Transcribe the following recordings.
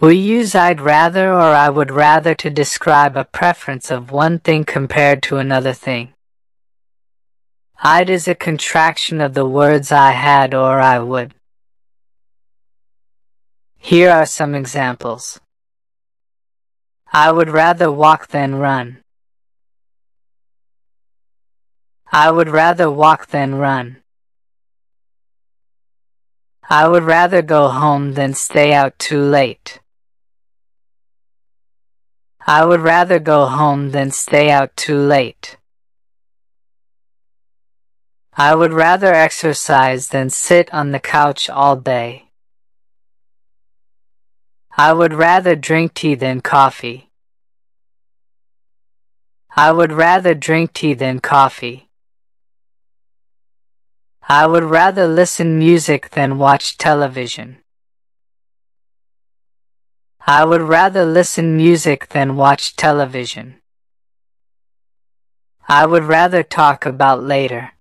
We use I'd rather or I would rather to describe a preference of one thing compared to another thing. I'd is a contraction of the words I had or I would. Here are some examples. I would rather walk than run. I would rather walk than run. I would rather go home than stay out too late. I would rather go home than stay out too late. I would rather exercise than sit on the couch all day. I would rather drink tea than coffee. I would rather drink tea than coffee. I would rather listen music than watch television. I would rather listen music than watch television. I would rather talk about later.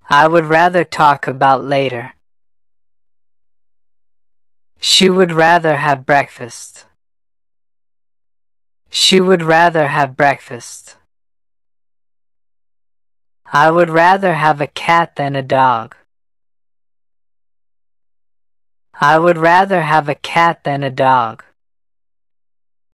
I would rather talk about later. She would rather have breakfast. She would rather have breakfast. I would rather have a cat than a dog. I would rather have a cat than a dog.